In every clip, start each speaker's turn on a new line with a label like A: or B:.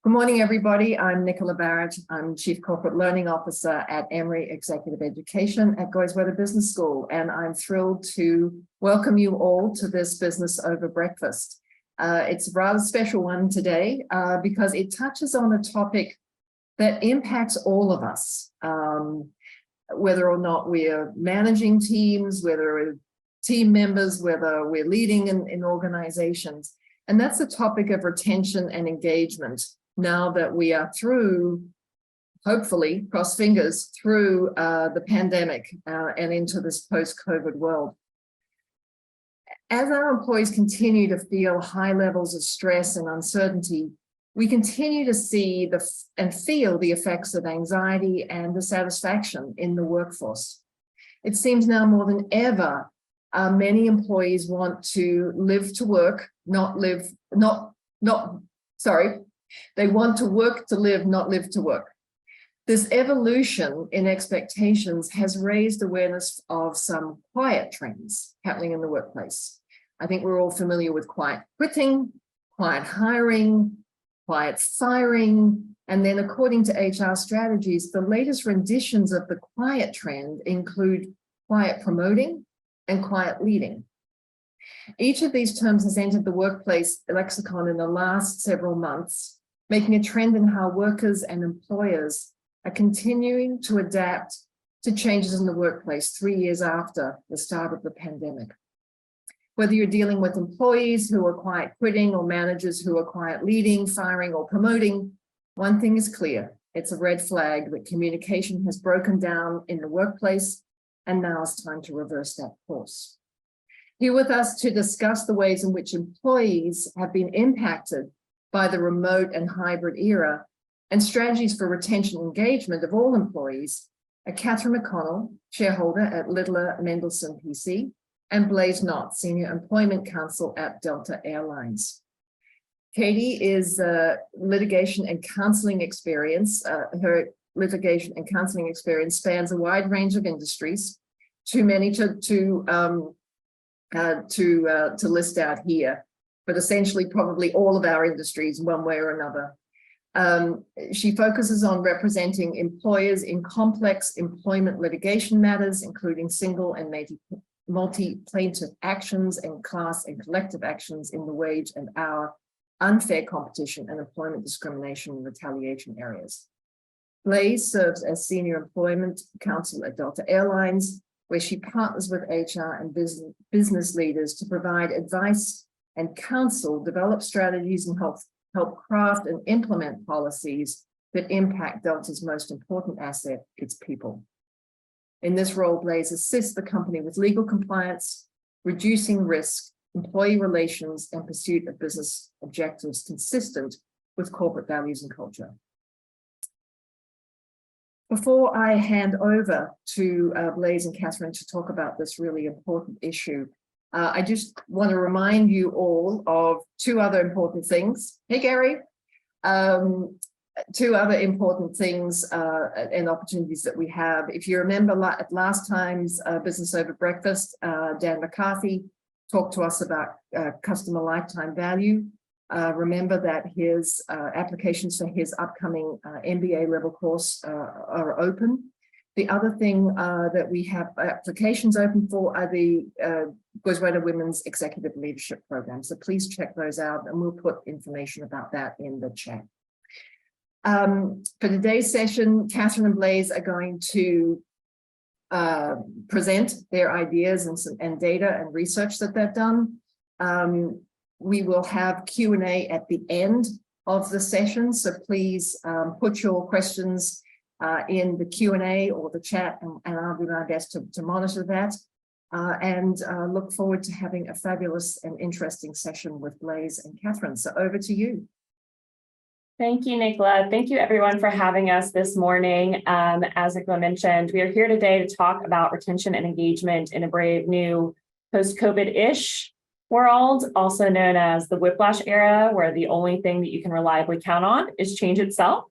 A: Good morning, everybody. I'm Nicola Barrett. I'm Chief Corporate Learning Officer at Emory Executive Education at Goizueta Business School, and I'm thrilled to welcome you all to this Business Over Breakfast. It's a rather special one today because it touches on a topic that impacts all of us, whether or not we're managing teams, whether we're team members, whether we're leading in organizations. And that's the topic of retention and engagement. Now that we are through, hopefully, cross fingers, through the pandemic and into this post-COVID world. As our employees continue to feel high levels of stress and uncertainty, we continue to see and feel the effects of anxiety and dissatisfaction in the workforce. It seems now more than ever, many employees want to live to work, they want to work to live, not live to work. This evolution in expectations has raised awareness of some quiet trends happening in the workplace. I think we're all familiar with quiet quitting, quiet hiring, quiet firing, and then according to HR strategies, the latest renditions of the quiet trend include quiet promoting and quiet leading. Each of these terms has entered the workplace lexicon in the last several months, making a trend in how workers and employers are continuing to adapt to changes in the workplace 3 years after the start of the pandemic. Whether you're dealing with employees who are quiet quitting or managers who are quiet leading, firing, or promoting, one thing is clear. It's a red flag that communication has broken down in the workplace, and now it's time to reverse that course. Here with us to discuss the ways in which employees have been impacted by the remote and hybrid era and strategies for retention and engagement of all employees are Kathryn McConnell, shareholder at Littler Mendelson PC, and Blaze Knott, Senior Employment Counsel at Delta Airlines. Katie is litigation and counseling experience. Her litigation and counseling experience spans a wide range of industries, too many to list out here, but essentially probably all of our industries one way or another. She focuses on representing employers in complex employment litigation matters, including single and multi-plaintiff actions and class and collective actions in the wage and hour, unfair competition and employment discrimination and retaliation areas. Blaze serves as Senior Employment Counsel at Delta Airlines, where she partners with HR and business leaders to provide advice and counsel, develop strategies, and help craft and implement policies that impact Delta's most important asset, its people. In this role, Blaze assists the company with legal compliance, reducing risk, employee relations, and pursuit of business objectives consistent with corporate values and culture. Before I hand over to Blaze and Kathryn to talk about this really important issue, I just want to remind you all of two other important things. Hey, Gary. Two other important things and opportunities that we have. If you remember at last time's Business Over Breakfast, Dan McCarthy talked to us about customer lifetime value. Remember that his applications for his upcoming MBA level course are open. The other thing that we have applications open for are the Goizueta Women's Executive Leadership Program. So please check those out, and we'll put information about that in the chat. For today's session, Kathryn and Blaze are going to present their ideas and data and research that they've done. We will have Q&A at the end of the session, so please put your questions in the Q&A or the chat, and I'll do my best to monitor that. And look forward to having a fabulous and interesting session with Blaze and Kathryn. So over to you.
B: Thank you, Nicola. Thank you, everyone, for having us this morning. As Nicola mentioned, we are here today to talk about retention and engagement in a brave new post-COVID-ish world, also known as the whiplash era, where the only thing that you can reliably count on is change itself.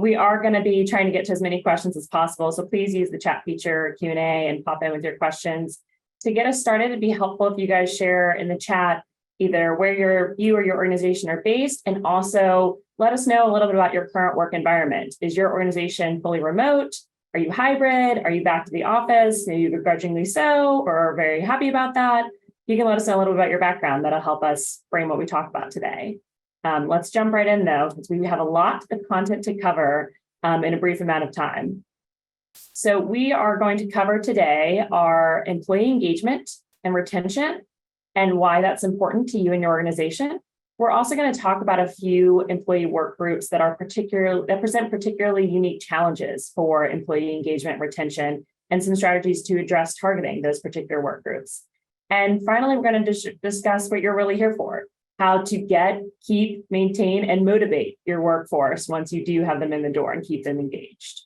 B: We are going to be trying to get to as many questions as possible, so please use the chat feature, Q&A, and pop in with your questions. To get us started, it'd be helpful if you guys share in the chat either where you or your organization are based, and also let us know a little bit about your current work environment. Is your organization fully remote? Are you hybrid? Are you back to the office? Are you begrudgingly so, or very happy about that? You can let us know a little bit about your background. That'll help us frame what we talk about today. Let's jump right in though, because we have a lot of content to cover in a brief amount of time. So we are going to cover today our employee engagement and retention and why that's important to you and your organization. We're also going to talk about a few employee work groups that present particularly unique challenges for employee engagement and retention, and some strategies to address targeting those particular work groups. And finally, we're going to discuss what you're really here for, how to get, keep, maintain, and motivate your workforce once you do have them in the door and keep them engaged.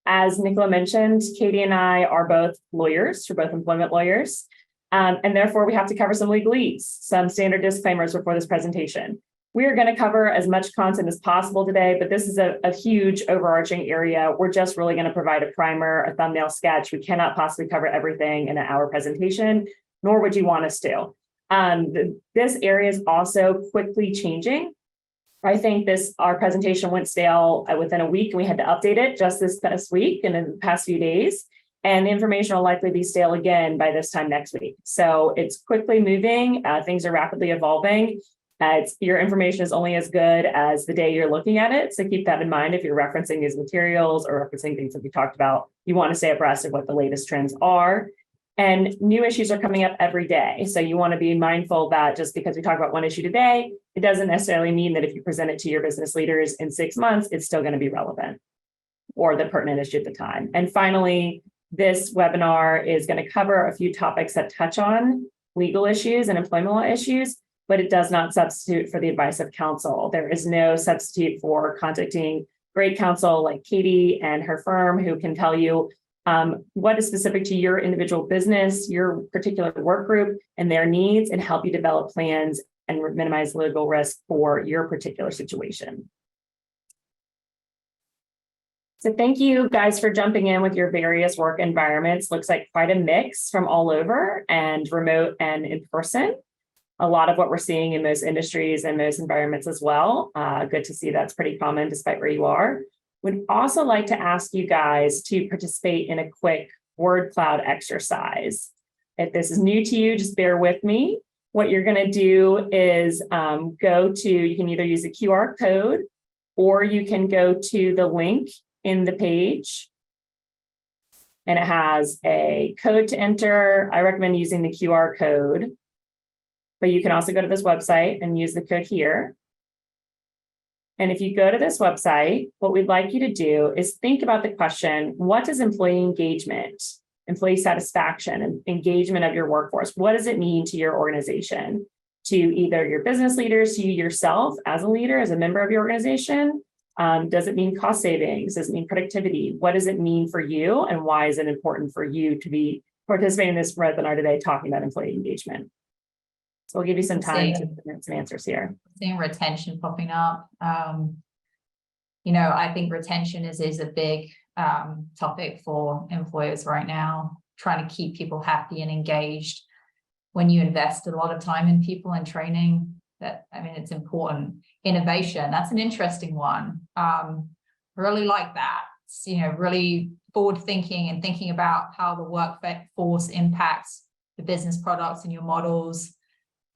B: As Nicola mentioned, Katie and I are both lawyers, we're both employment lawyers. And therefore, we have to cover some legalese, some standard disclaimers before this presentation. We are going to cover as much content as possible today, but this is a huge overarching area. We're just really going to provide a primer, a thumbnail sketch. We cannot possibly cover everything in an hour presentation, nor would you want us to. This area is also quickly changing. I think our presentation went stale within a week, and we had to update it just this past week and in the past few days. And the information will likely be stale again by this time next week. So it's quickly moving. Things are rapidly evolving. Your information is only as good as the day you're looking at it. So keep that in mind if you're referencing these materials or referencing things that we talked about. You want to stay abreast of what the latest trends are. And new issues are coming up every day. So you want to be mindful that just because we talk about one issue today, it doesn't necessarily mean that if you present it to your business leaders in 6 months, it's still going to be relevant or the pertinent issue at the time. And finally, this webinar is going to cover a few topics that touch on legal issues and employment law issues, but it does not substitute for the advice of counsel. There is no substitute for contacting great counsel like Katie and her firm, who can tell you what is specific to your individual business, your particular work group, and their needs, and help you develop plans and minimize legal risk for your particular situation. So thank you guys for jumping in with your various work environments. Looks like quite a mix from all over, and remote and in person. A lot of what we're seeing in those industries and those environments as well. Good to see that's pretty common despite where you are. Would also like to ask you guys to participate in a quick word cloud exercise. If this is new to you, just bear with me. What you're going to do is you can either use the QR code, or you can go to the link in the page, and it has a code to enter. I recommend using the QR code, but you can also go to this website and use the code here. And if you go to this website, what we'd like you to do is think about the question, what does employee engagement, employee satisfaction, and engagement of your workforce, what does it mean to your organization, to either your business leaders, to you yourself as a leader, as a member of your organization? Does it mean cost savings? Does it mean productivity? What does it mean for you? And why is it important for you to be participating in this webinar today talking about employee engagement? So we'll give you some time to submit some answers here.
C: Seeing retention popping up. I think retention is a big topic for employers right now, trying to keep people happy and engaged. When you invest a lot of time in people and training, it's important. Innovation, that's an interesting one. Really like that. It's, really forward thinking and thinking about how the workforce impacts the business products and your models.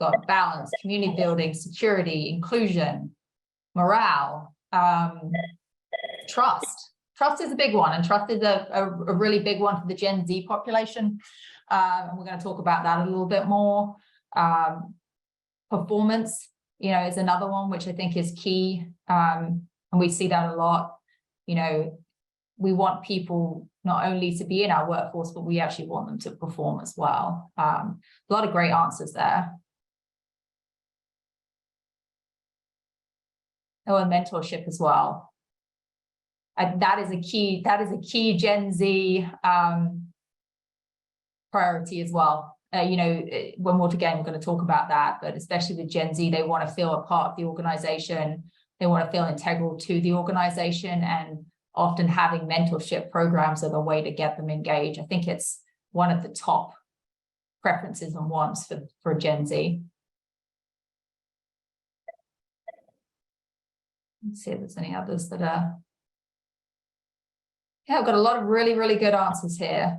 C: Got balance, community building, security, inclusion, morale, trust. Trust is a big one, and trust is a really big one for the Gen Z population. And we're going to talk about that a little bit more. Performance, is another one which I think is key. And we see that a lot. We want people not only to be in our workforce, but we actually want them to perform as well. A lot of great answers there. Oh, and mentorship as well. That is a key Gen Z priority as well. When we're going to talk about that, but especially with Gen Z, they want to feel a part of the organization. They want to feel integral to the organization, and often having mentorship programs are the way to get them engaged. I think it's one of the top preferences and wants for Gen Z. Let's see if there's any others that are. Yeah, I've got a lot of really, really good answers here.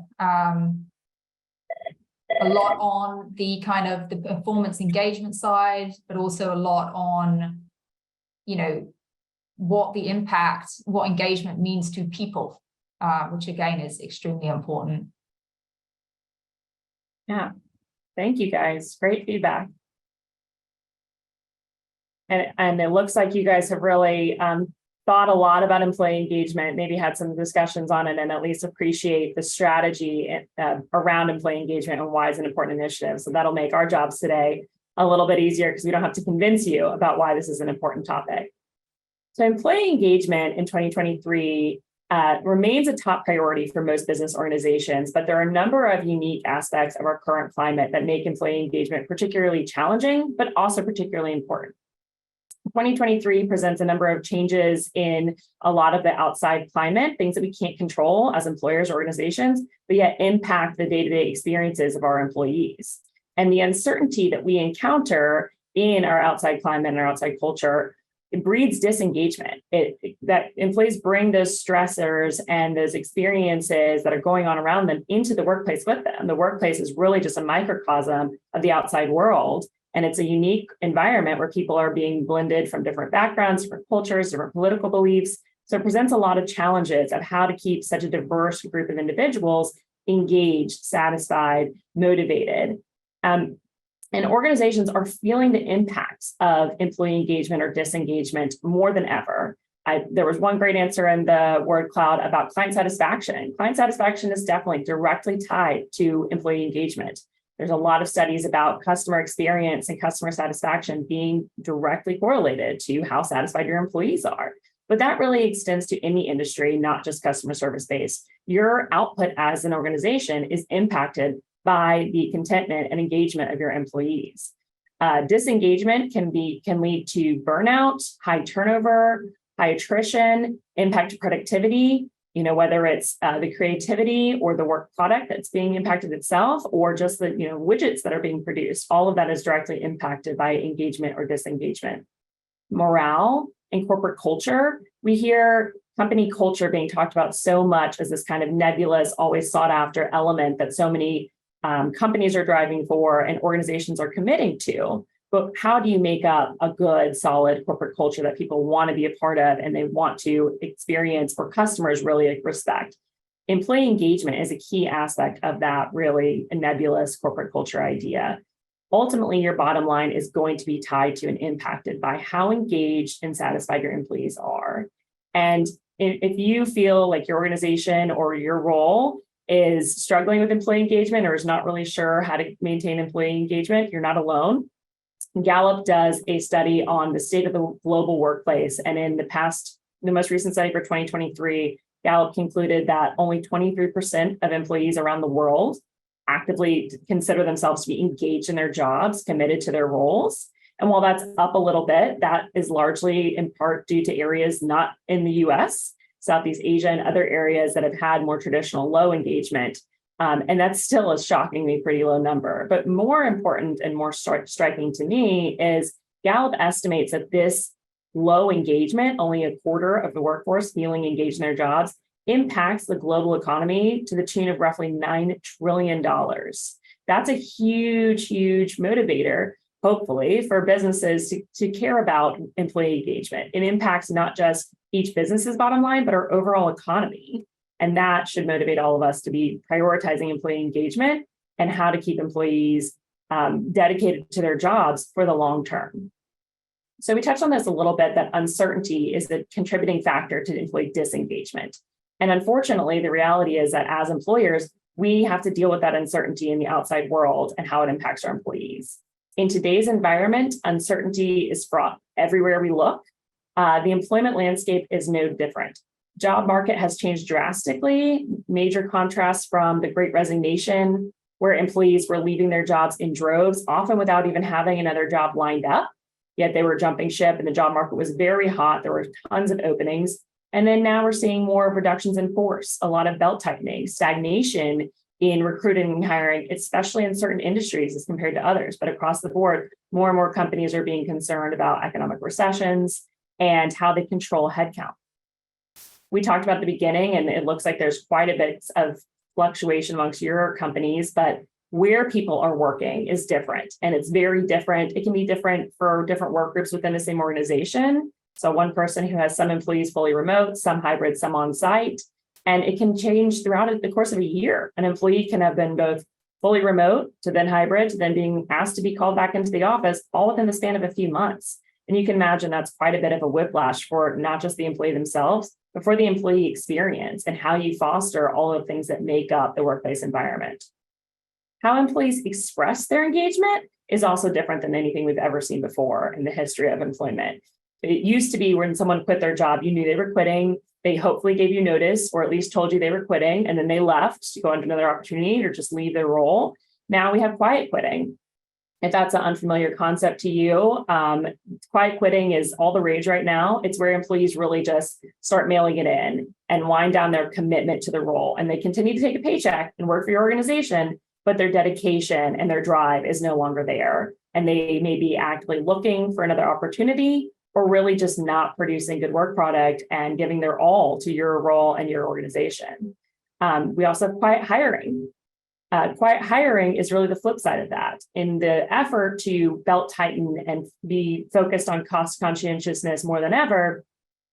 C: A lot on the kind of the performance engagement side, but also a lot on, you know, what engagement means to people, which again is extremely important.
B: Yeah, thank you guys. Great feedback. And it looks like you guys have really thought a lot about employee engagement, maybe had some discussions on it, and at least appreciate the strategy around employee engagement and why it's an important initiative. So that'll make our jobs today a little bit easier because we don't have to convince you about why this is an important topic. So employee engagement in 2023 remains a top priority for most business organizations, but there are a number of unique aspects of our current climate that make employee engagement particularly challenging, but also particularly important. 2023 presents a number of changes in a lot of the outside climate, things that we can't control as employers or organizations, but yet impact the day-to-day experiences of our employees. And the uncertainty that we encounter in our outside climate and our outside culture, it breeds disengagement. That employees bring those stressors and those experiences that are going on around them into the workplace with them. The workplace is really just a microcosm of the outside world. And it's a unique environment where people are being blended from different backgrounds, different cultures, different political beliefs. So it presents a lot of challenges of how to keep such a diverse group of individuals engaged, satisfied, motivated. And organizations are feeling the impacts of employee engagement or disengagement more than ever. There was one great answer in the word cloud about client satisfaction. Client satisfaction is definitely directly tied to employee engagement. There's a lot of studies about customer experience and customer satisfaction being directly correlated to how satisfied your employees are. But that really extends to any industry, not just customer service based. Your output as an organization is impacted by the contentment and engagement of your employees. Disengagement can lead to burnout, high turnover, high attrition, impact productivity, whether it's the creativity or the work product that's being impacted itself, or just the widgets that are being produced. All of that is directly impacted by engagement or disengagement. Morale and corporate culture. We hear company culture being talked about so much as this kind of nebulous, always sought after element that so many companies are driving for and organizations are committing to. But how do you make up a good, solid corporate culture that people want to be a part of and they want to experience, or customers really respect? Employee engagement is a key aspect of that really nebulous corporate culture idea. Ultimately, your bottom line is going to be tied to and impacted by how engaged and satisfied your employees are. And if you feel like your organization or your role is struggling with employee engagement or is not really sure how to maintain employee engagement, you're not alone. Gallup does a study on the state of the global workplace. And in the most recent study for 2023, Gallup concluded that only 23% of employees around the world actively consider themselves to be engaged in their jobs, committed to their roles. And while that's up a little bit, that is largely in part due to areas not in the US, Southeast Asia, and other areas that have had more traditional low engagement. And that still is shockingly pretty low number. But more important and more striking to me is Gallup estimates that this low engagement, only a quarter of the workforce feeling engaged in their jobs, impacts the global economy to the tune of roughly $9 trillion. That's a huge, huge motivator, hopefully, for businesses to care about employee engagement. It impacts not just each business's bottom line, but our overall economy. And that should motivate all of us to be prioritizing employee engagement and how to keep employees dedicated to their jobs for the long term. So we touched on this a little bit, that uncertainty is the contributing factor to employee disengagement. And unfortunately, the reality is that as employers, we have to deal with that uncertainty in the outside world and how it impacts our employees. In today's environment, uncertainty is fraught everywhere we look. The employment landscape is no different. Job market has changed drastically, major contrasts from the Great Resignation, where employees were leaving their jobs in droves, often without even having another job lined up, yet they were jumping ship and the job market was very hot. There were tons of openings. And then now we're seeing more reductions in force, a lot of belt tightening, stagnation in recruiting and hiring, especially in certain industries as compared to others. But across the board, more and more companies are being concerned about economic recessions, and how they control headcount. We talked about at the beginning, and it looks like there's quite a bit of fluctuation amongst your companies, but where people are working is different, and it's very different. It can be different for different work groups within the same organization. So one person who has some employees fully remote, some hybrid, some on-site, and it can change throughout the course of a year. An employee can have been both fully remote to then hybrid to then being asked to be called back into the office, all within the span of a few months. And you can imagine that's quite a bit of a whiplash for not just the employee themselves, but for the employee experience and how you foster all of the things that make up the workplace environment. How employees express their engagement is also different than anything we've ever seen before in the history of employment. It used to be when someone quit their job, you knew they were quitting. They hopefully gave you notice or at least told you they were quitting, and then they left to go into another opportunity or just leave their role. Now we have quiet quitting. If that's an unfamiliar concept to you, quiet quitting is all the rage right now. It's where employees really just start mailing it in and wind down their commitment to the role. And they continue to take a paycheck and work for your organization, but their dedication and their drive is no longer there. And they may be actively looking for another opportunity or really just not producing good work product and giving their all to your role and your organization. We also have quiet hiring. Quiet hiring is really the flip side of that. In the effort to belt tighten and be focused on cost conscientiousness more than ever,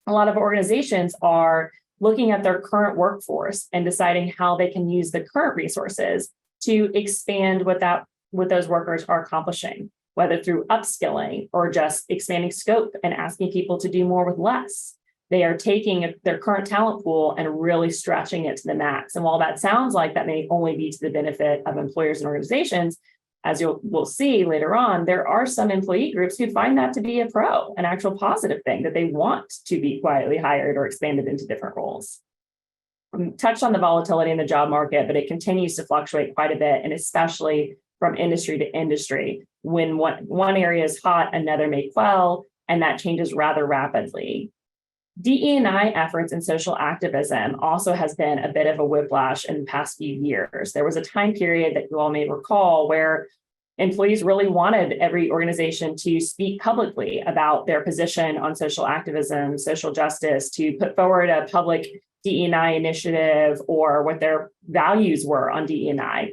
B: a lot of organizations are looking at their current workforce and deciding how they can use the current resources to expand what those workers are accomplishing, whether through upskilling or just expanding scope and asking people to do more with less. They are taking their current talent pool and really stretching it to the max. And while that sounds like that may only be to the benefit of employers and organizations, as we'll see later on, there are some employee groups who find that to be an actual positive thing, that they want to be quietly hired or expanded into different roles. We touched on the volatility in the job market, but it continues to fluctuate quite a bit, and especially from industry to industry. When one area is hot, another may quell, and that changes rather rapidly. DE&I efforts and social activism also has been a bit of a whiplash in the past few years. There was a time period that you all may recall where employees really wanted every organization to speak publicly about their position on social activism, social justice, to put forward a public DE&I initiative or what their values were on DE&I.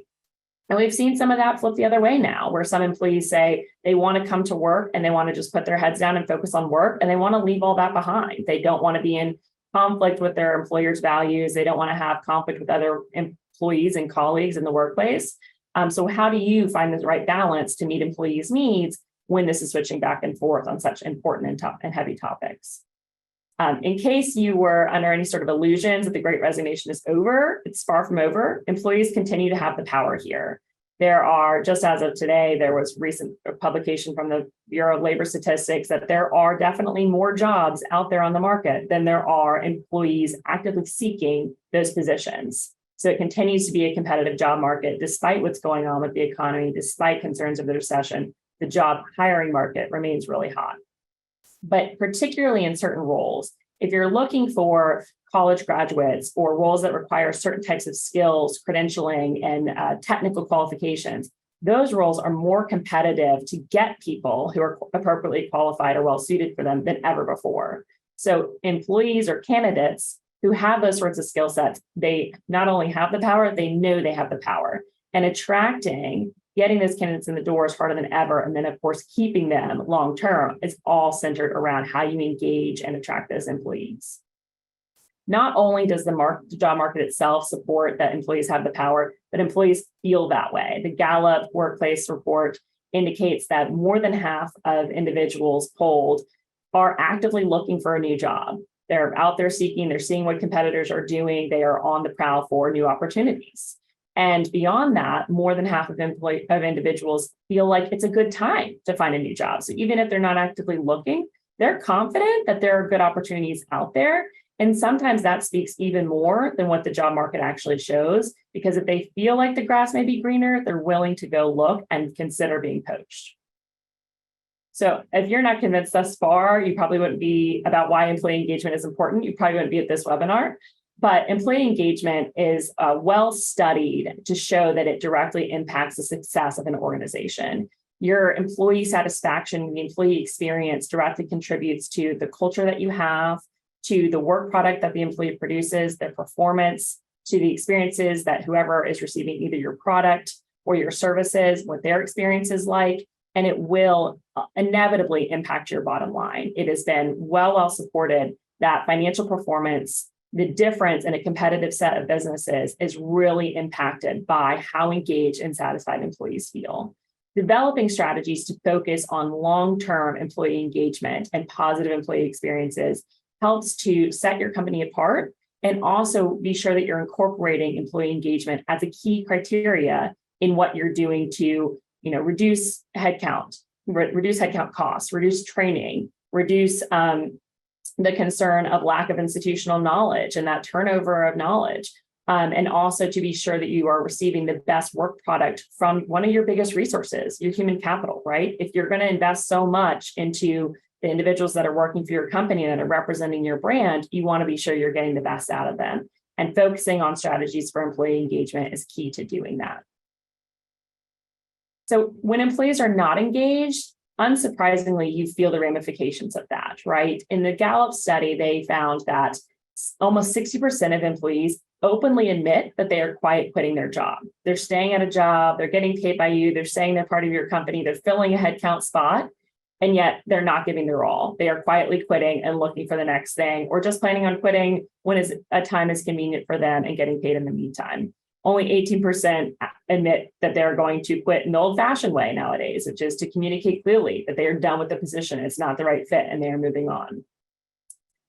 B: And we've seen some of that flip the other way now, where some employees say they want to come to work and they want to just put their heads down and focus on work, and they want to leave all that behind. They don't want to be in conflict with their employer's values. They don't want to have conflict with other employees and colleagues in the workplace. So how do you find the right balance to meet employees' needs when this is switching back and forth on such important and heavy topics? In case you were under any sort of illusions that the Great Resignation is over, it's far from over. Employees continue to have the power here. There are, just as of today, there was recent publication from the Bureau of Labor Statistics that there are definitely more jobs out there on the market than there are employees actively seeking those positions. So it continues to be a competitive job market, despite what's going on with the economy, despite concerns of the recession. The job hiring market remains really hot. But particularly in certain roles, if you're looking for college graduates or roles that require certain types of skills, credentialing, and technical qualifications, those roles are more competitive to get people who are appropriately qualified or well suited for them than ever before. So employees or candidates who have those sorts of skill sets, they not only have the power, they know they have the power. And getting those candidates in the door is harder than ever. And then, of course, keeping them long-term is all centered around how you engage and attract those employees. Not only does the job market itself support that employees have the power, but employees feel that way. The Gallup Workplace Report indicates that more than half of individuals polled are actively looking for a new job. They're out there seeking, they're seeing what competitors are doing, they are on the prowl for new opportunities. And beyond that, more than half of individuals feel like it's a good time to find a new job. So even if they're not actively looking, they're confident that there are good opportunities out there. And sometimes that speaks even more than what the job market actually shows, because if they feel like the grass may be greener, they're willing to go look and consider being poached. So if you're not convinced thus far, you probably wouldn't be about why employee engagement is important. You probably wouldn't be at this webinar. But employee engagement is well studied to show that it directly impacts the success of an organization. Your employee satisfaction, the employee experience directly contributes to the culture that you have, to the work product that the employee produces, their performance, to the experiences that whoever is receiving either your product or your services, what their experience is like, and it will inevitably impact your bottom line. It has been well supported that financial performance, the difference in a competitive set of businesses, is really impacted by how engaged and satisfied employees feel. Developing strategies to focus on long-term employee engagement and positive employee experiences helps to set your company apart, and also be sure that you're incorporating employee engagement as a key criteria in what you're doing to, reduce headcount costs, reduce training, reduce the concern of lack of institutional knowledge and that turnover of knowledge. And also to be sure that you are receiving the best work product from one of your biggest resources, your human capital, right? If you're going to invest so much into the individuals that are working for your company and that are representing your brand, you want to be sure you're getting the best out of them. And focusing on strategies for employee engagement is key to doing that. So when employees are not engaged, unsurprisingly, you feel the ramifications of that, right? In the Gallup study, they found that almost 60% of employees openly admit that they are quiet quitting their job. They're staying at a job, they're getting paid by you, they're saying they're part of your company, they're filling a headcount spot, and yet they're not giving their all. They are quietly quitting and looking for the next thing, or just planning on quitting when a time is convenient for them and getting paid in the meantime. Only 18% admit that they're going to quit in the old-fashioned way nowadays, which is to communicate clearly that they are done with the position, it's not the right fit, and they are moving on.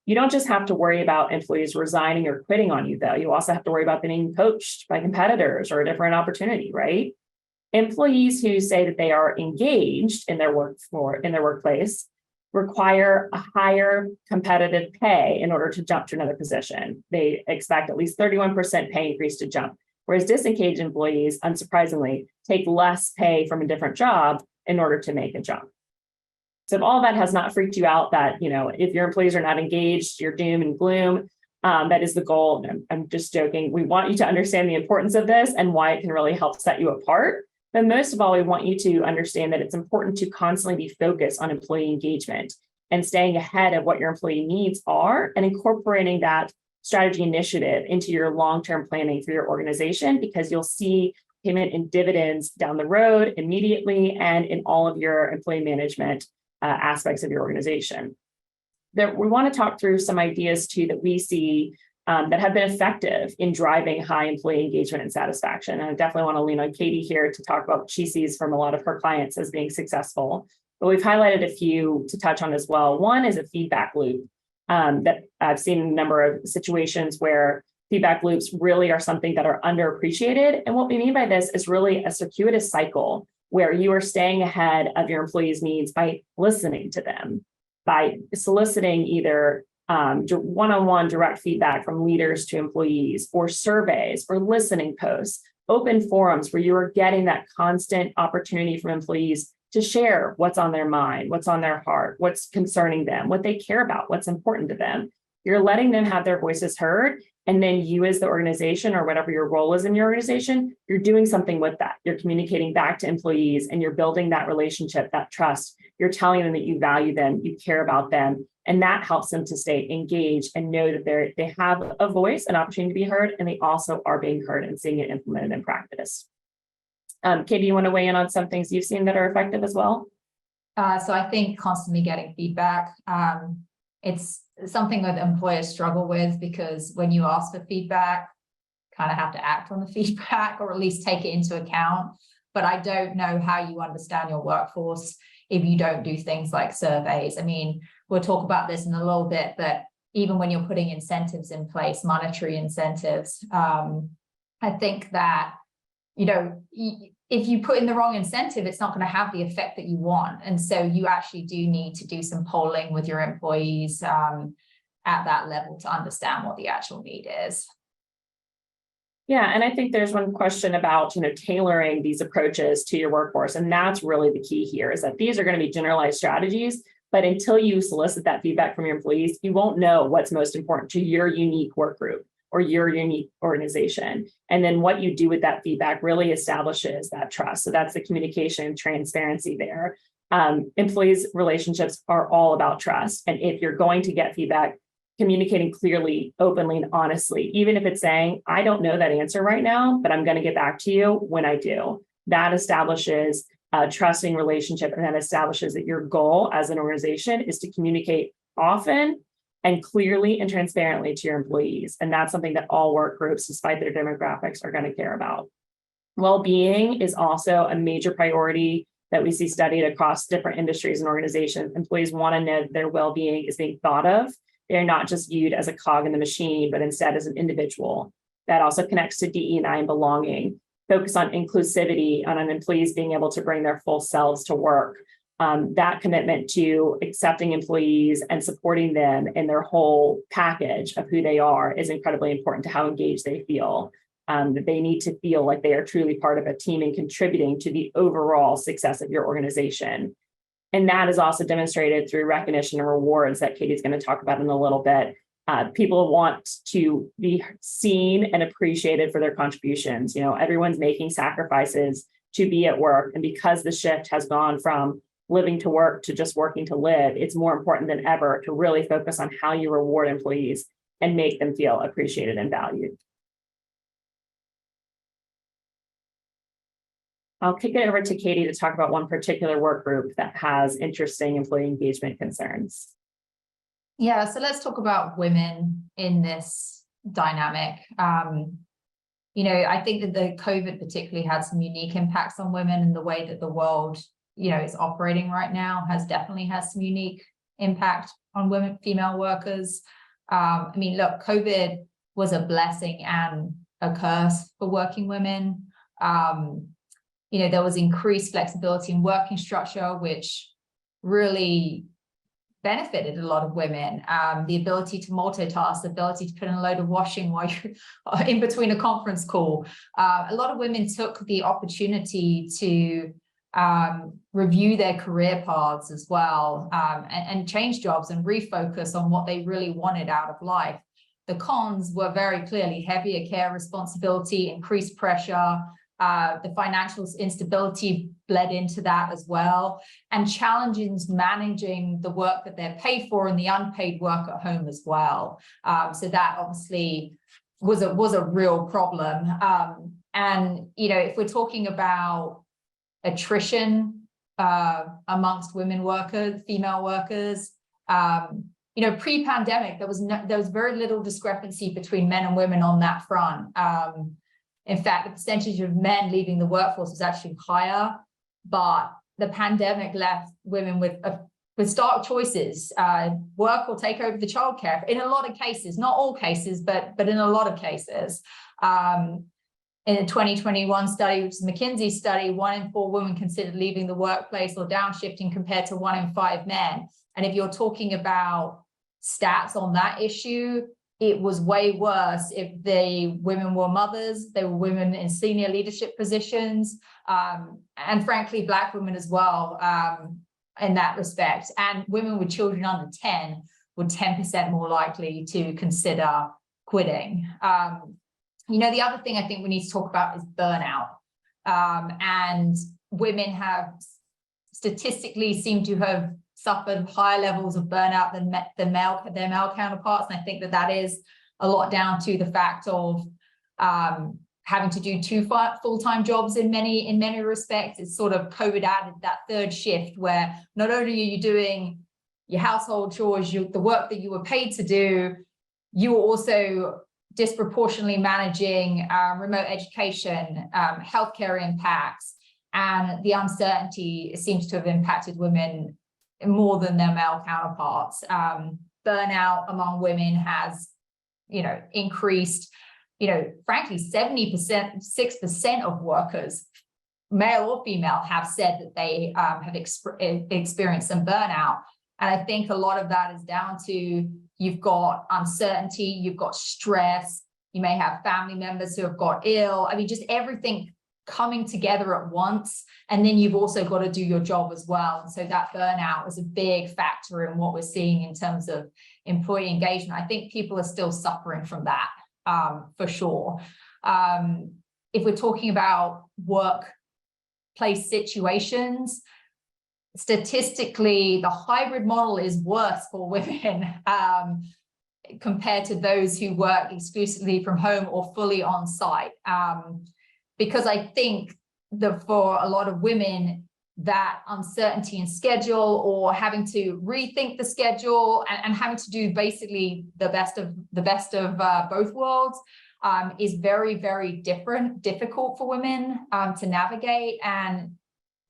B: You don't just have to worry about employees resigning or quitting on you, though. You also have to worry about being poached by competitors or a different opportunity, right? Employees who say that they are engaged in their workplace require a higher competitive pay in order to jump to another position. They expect at least 31% pay increase to jump, whereas disengaged employees, unsurprisingly, take less pay from a different job in order to make a jump. So if all that has not freaked you out, that, if your employees are not engaged, you're doom and gloom, that is the goal. I'm just joking. We want you to understand the importance of this and why it can really help set you apart. But most of all, we want you to understand that it's important to constantly be focused on employee engagement and staying ahead of what your employee needs are and incorporating that strategy initiative into your long-term planning for your organization, because you'll see payment in dividends down the road immediately and in all of your employee management aspects of your organization. We want to talk through some ideas too that we see that have been effective in driving high employee engagement and satisfaction. And I definitely want to lean on Katie here to talk about what she sees from a lot of her clients as being successful. But we've highlighted a few to touch on as well. One is a feedback loop that I've seen in a number of situations where feedback loops really are something that are underappreciated. And what we mean by this is really a circuitous cycle where you are staying ahead of your employees' needs by listening to them, by soliciting either one-on-one direct feedback from leaders to employees, or surveys, or listening posts, open forums where you are getting that constant opportunity from employees to share what's on their mind, what's on their heart, what's concerning them, what they care about, what's important to them. You're letting them have their voices heard. And then you as the organization, or whatever your role is in your organization, you're doing something with that. You're communicating back to employees and you're building that relationship, that trust. You're telling them that you value them, you care about them. And that helps them to stay engaged and know that they have a voice, an opportunity to be heard, and they also are being heard and seeing it implemented in practice. Katie, you want to weigh in on some things you've seen that are effective as well?
C: So I think constantly getting feedback. It's something that employers struggle with, because when you ask for feedback, kind of have to act on the feedback or at least take it into account. But I don't know how you understand your workforce if you don't do things like surveys. I mean, we'll talk about this in a little bit, but even when you're putting incentives in place, monetary incentives, I think that, if you put in the wrong incentive, it's not going to have the effect that you want. And so you actually do need to do some polling with your employees at that level to understand what the actual need is.
B: Yeah, and I think there's one question about, tailoring these approaches to your workforce. And that's really the key here, is that these are going to be generalized strategies, but until you solicit that feedback from your employees, you won't know what's most important to your unique work group. or your unique organization. And then what you do with that feedback really establishes that trust. So that's the communication and transparency there. Employees' relationships are all about trust. And if you're going to get feedback, communicating clearly, openly, and honestly, even if it's saying, I don't know that answer right now, but I'm going to get back to you when I do. That establishes a trusting relationship, and that establishes that your goal as an organization is to communicate often and clearly and transparently to your employees. And that's something that all work groups, despite their demographics, are going to care about. Well-being is also a major priority that we see studied across different industries and organizations. Employees want to know that their well-being is being thought of. They're not just viewed as a cog in the machine, but instead as an individual. That also connects to DE&I and belonging. Focus on inclusivity, on employees being able to bring their full selves to work. That commitment to accepting employees and supporting them in their whole package of who they are is incredibly important to how engaged they feel. That they need to feel like they are truly part of a team and contributing to the overall success of your organization. And that is also demonstrated through recognition and rewards that Katie's going to talk about in a little bit. People want to be seen and appreciated for their contributions. You know, everyone's making sacrifices to be at work. And because the shift has gone from living to work to just working to live, it's more important than ever to really focus on how you reward employees and make them feel appreciated and valued. I'll kick it over to Katie to talk about one particular work group that has interesting employee engagement concerns.
C: Yeah, so let's talk about women in this dynamic. You know, I think that the COVID particularly had some unique impacts on women, and the way that the world, you know, is operating right now definitely has some unique impact on women, female workers. I mean, look, COVID was a blessing and a curse for working women. You know, there was increased flexibility in working structure, which really benefited a lot of women. The ability to multitask, the ability to put in a load of washing while you're in between a conference call. A lot of women took the opportunity to review their career paths as well, and change jobs and refocus on what they really wanted out of life. The cons were very clearly heavier care responsibility, increased pressure. The financial instability bled into that as well, and challenges managing the work that they're paid for and the unpaid work at home as well. So that obviously was a real problem. And you know, if we're talking about attrition amongst women workers, female workers, you know, pre-pandemic, there was very little discrepancy between men and women on that front. In fact, the percentage of men leaving the workforce was actually higher, but the pandemic left women with stark choices: work or take over the childcare. In a lot of cases, not all cases, but in a lot of cases. In a 2021 study, which is a McKinsey study, 1 in 4 women considered leaving the workplace or downshifting, compared to 1 in 5 men. And if you're talking about stats on that issue, it was way worse if the women were mothers, they were women in senior leadership positions, and frankly, Black women as well, in that respect. And women with children under 10 were 10% more likely to consider quitting. You know, the other thing I think we need to talk about is burnout. And women have statistically seem to have suffered higher levels of burnout than their male counterparts. And I think that is a lot down to the fact of having to do 2 full-time jobs in many respects. It's sort of COVID added that third shift where not only are you doing your household chores, the work that you were paid to do, you were also disproportionately managing remote education, healthcare impacts, and the uncertainty seems to have impacted women more than their male counterparts. Burnout among women has, you know, increased. You know, frankly, 6% of workers, male or female, have said that they have experienced some burnout. And I think a lot of that is down to, you've got uncertainty, you've got stress, you may have family members who have got ill. I mean, just everything coming together at once. And then you've also got to do your job as well. And so that burnout is a big factor in what we're seeing in terms of employee engagement. I think people are still suffering from that. for sure. If we're talking about workplace situations, statistically, the hybrid model is worse for women compared to those who work exclusively from home or fully on site. Because I think that for a lot of women, that uncertainty in schedule or having to rethink the schedule and having to do basically the best of both worlds is very, very difficult for women to navigate. And,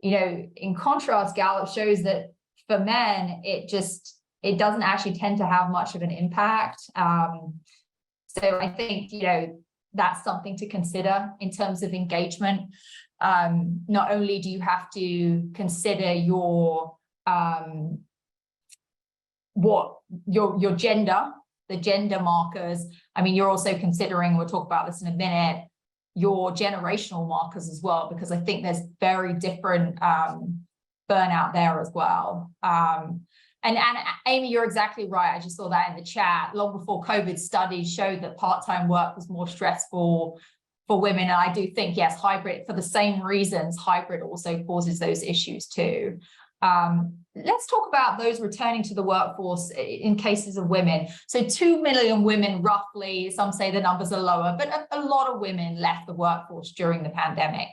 C: you know, in contrast, Gallup shows that for men, it doesn't actually tend to have much of an impact. So I think, you know, that's something to consider in terms of engagement. Not only do you have to consider your gender, the gender markers. I mean, you're also considering, we'll talk about this in a minute, your generational markers as well, because I think there's very different burnout there as well. And Amy, you're exactly right. I just saw that in the chat. Long before COVID, studies showed that part-time work was more stressful for women. And I do think, yes, hybrid, for the same reasons, hybrid also causes those issues too. Let's talk about those returning to the workforce in cases of women. So 2 million women, roughly, some say the numbers are lower, but a lot of women left the workforce during the pandemic.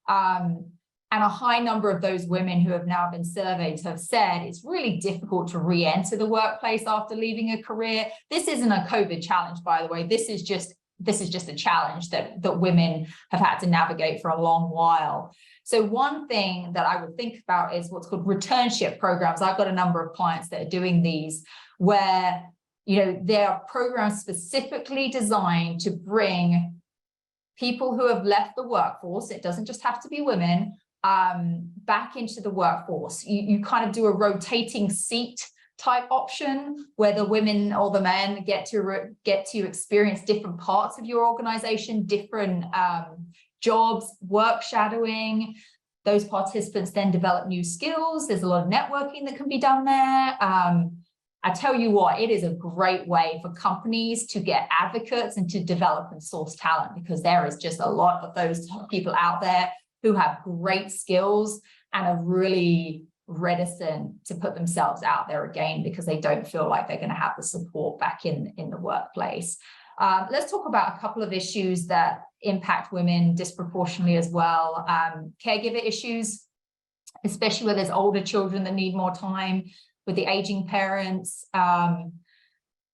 C: And a high number of those women who have now been surveyed have said it's really difficult to re-enter the workplace after leaving a career. This isn't a COVID challenge, by the way. This is just a challenge that women have had to navigate for a long while. So one thing that I would think about is what's called returnship programs. I've got a number of clients that are doing these where, you know, there are programs specifically designed to bring people who have left the workforce, it doesn't just have to be women, back into the workforce. You kind of do a rotating seat type option where the women or the men get to experience different parts of your organization, different jobs, work shadowing. Those participants then develop new skills. There's a lot of networking that can be done there. I tell you what, it is a great way for companies to get advocates and to develop and source talent, because there is just a lot of those people out there who have great skills and are really reticent to put themselves out there again because they don't feel like they're going to have the support back in the workplace. Let's talk about a couple of issues that impact women disproportionately as well. Caregiver issues, especially where there's older children that need more time with the aging parents,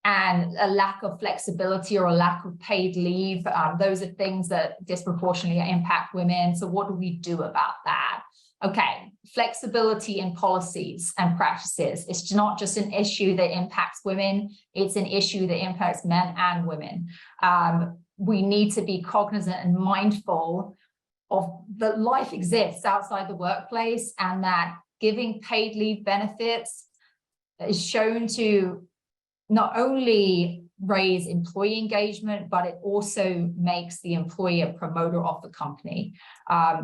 C: and a lack of flexibility or a lack of paid leave. Those are things that disproportionately impact women. So what do we do about that? Okay, flexibility in policies and practices. It's not just an issue that impacts women, it's an issue that impacts men and women. We need to be cognizant and mindful of that life exists outside the workplace, and that giving paid leave benefits is shown to not only raise employee engagement, but it also makes the employee a promoter of the company.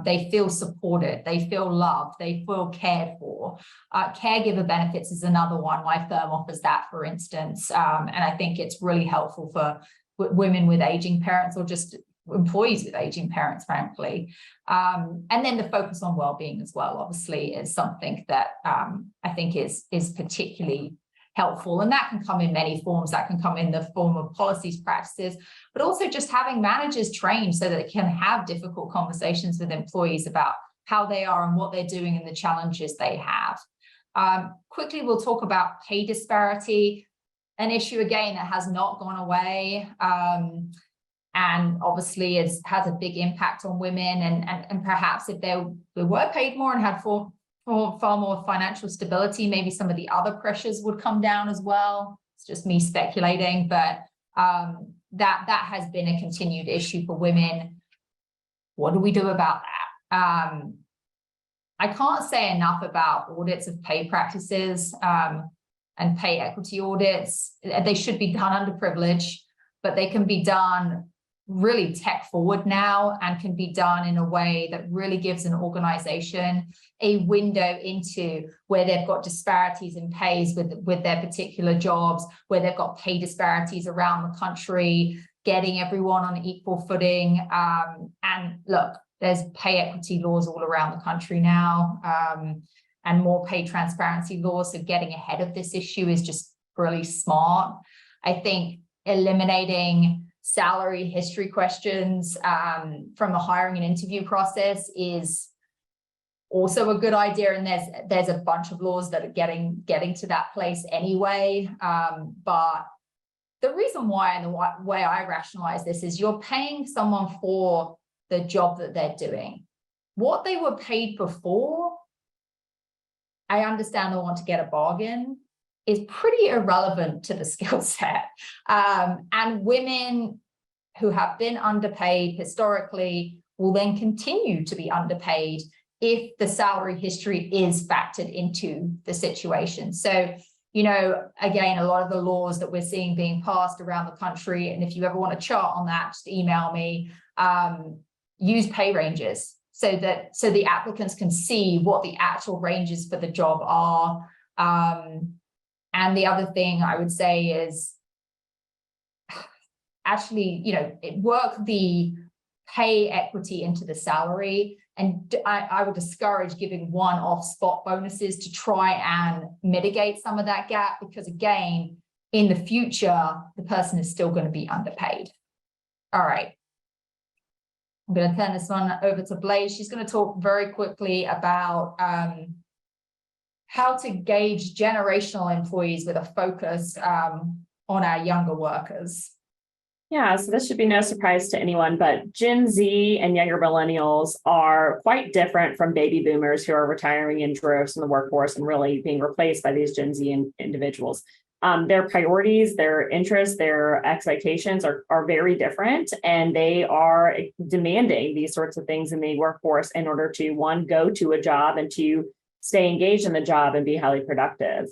C: They feel supported, they feel loved, they feel cared for. Caregiver benefits is another one. My firm offers that, for instance, and I think it's really helpful for women with aging parents or just employees with aging parents, frankly. And then the focus on well-being as well, obviously, is something that I think is particularly helpful. And that can come in many forms. That can come in the form of policies, practices, but also just having managers trained so that they can have difficult conversations with employees about how they are and what they're doing and the challenges they have. Quickly, we'll talk about pay disparity, an issue, again, that has not gone away. And obviously it has a big impact on women, and perhaps if they were paid more and had far more financial stability, maybe some of the other pressures would come down as well. It's just me speculating, but that has been a continued issue for women. What do we do about that? I can't say enough about audits of pay practices and pay equity audits. They should be done under privilege, but they can be done really tech forward now and can be done in a way that really gives an organization a window into where they've got disparities in pays with their particular jobs, where they've got pay disparities around the country, getting everyone on equal footing. And look, there's pay equity laws all around the country now, and more pay transparency laws. So getting ahead of this issue is just really smart. I think eliminating salary history questions from the hiring and interview process is also a good idea. And there's a bunch of laws that are getting to that place anyway. But the reason why, and the way I rationalize this, is you're paying someone for the job that they're doing. What they were paid before, I understand they want to get a bargain, is pretty irrelevant to the skill set. And women who have been underpaid historically will then continue to be underpaid if the salary history is factored into the situation. So, you know, again, a lot of the laws that we're seeing being passed around the country, and if you ever want a chart on that, just email me, use pay ranges so the applicants can see what the actual ranges for the job are. And the other thing I would say is actually, you know, work the pay equity into the salary. And I would discourage giving one-off spot bonuses to try and mitigate some of that gap, because again, in the future, the person is still going to be underpaid. All right. I'm going to turn this one over to Blaze. She's going to talk very quickly about how to gauge generational employees with a focus on our younger workers.
B: Yeah, so this should be no surprise to anyone, but Gen Z and younger millennials are quite different from baby boomers who are retiring in droves from the workforce and really being replaced by these Gen Z individuals. Their priorities, their interests, their expectations are very different, and they are demanding these sorts of things in the workforce in order to, one, go to a job, and two, stay engaged in the job and be highly productive.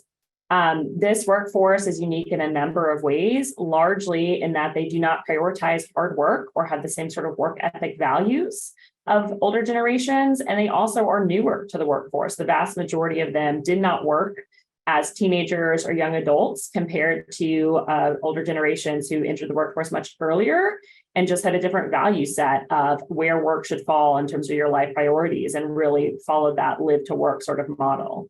B: This workforce is unique in a number of ways, largely in that they do not prioritize hard work or have the same sort of work ethic values of older generations, and they also are newer to the workforce. The vast majority of them did not work as teenagers or young adults compared to older generations who entered the workforce much earlier and just had a different value set of where work should fall in terms of your life priorities, and really followed that live to work sort of model.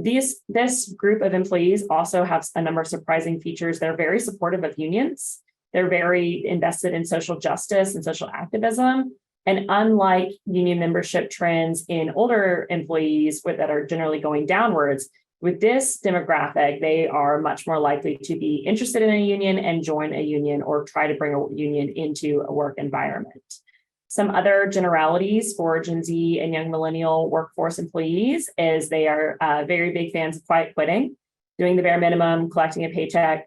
B: This group of employees also have a number of surprising features. They're very supportive of unions. They're very invested in social justice and social activism. And unlike union membership trends in older employees that are generally going downwards, with this demographic, they are much more likely to be interested in a union and join a union or try to bring a union into a work environment. Some other generalities for Gen Z and young millennial workforce employees is they are very big fans of quiet quitting, doing the bare minimum, collecting a paycheck.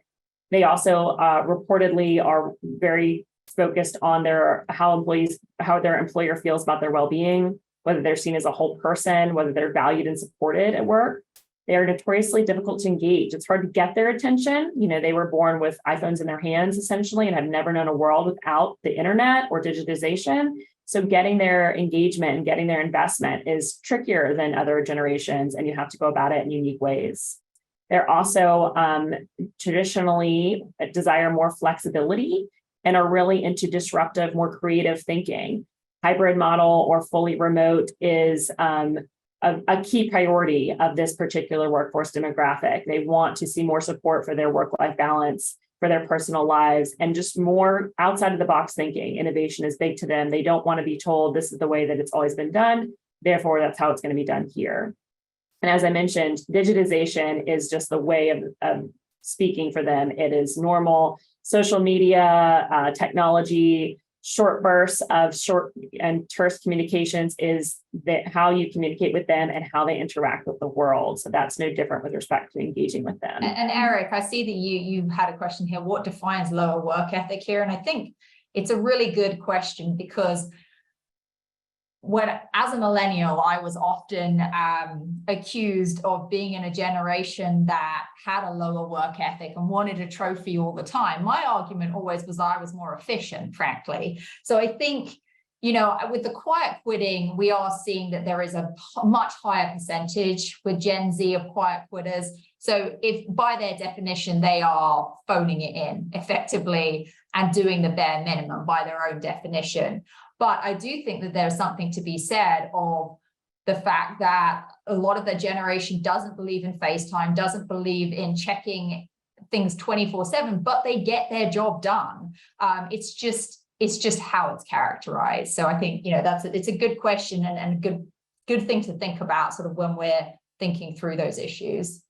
B: They also reportedly are very focused on how their employer feels about their well-being, whether they're seen as a whole person, whether they're valued and supported at work. They are notoriously difficult to engage. It's hard to get their attention. You know, they were born with iPhones in their hands essentially and have never known a world without the internet or digitization. So getting their engagement and getting their investment is trickier than other generations, and you have to go about it in unique ways. They're also traditionally desire more flexibility and are really into disruptive, more creative thinking. Hybrid model or fully remote is a key priority of this particular workforce demographic. They want to see more support for their work-life balance, for their personal lives, and just more outside of the box thinking. Innovation is big to them. They don't want to be told this is the way that it's always been done, therefore that's how it's going to be done here. And as I mentioned, digitization is just the way of speaking for them. It is normal. Social media, technology, short bursts of short and terse communications is how you communicate with them and how they interact with the world. So that's no different with respect to engaging with them.
C: And Eric, I see that you had a question here. What defines lower work ethic here? And I think it's a really good question, because as a millennial, I was often accused of being in a generation that had a lower work ethic and wanted a trophy all the time. My argument always was I was more efficient, frankly. So I think, you know, with the quiet quitting, we are seeing that there is a much higher percentage with Gen Z of quiet quitters. So if by their definition, they are phoning it in effectively. and doing the bare minimum by their own definition. But I do think that there's something to be said of the fact that a lot of the generation doesn't believe in FaceTime, doesn't believe in checking things 24/7, but they get their job done. It's just how it's characterized. So I think, it's a good question and a good thing to think about sort of when we're thinking through those issues.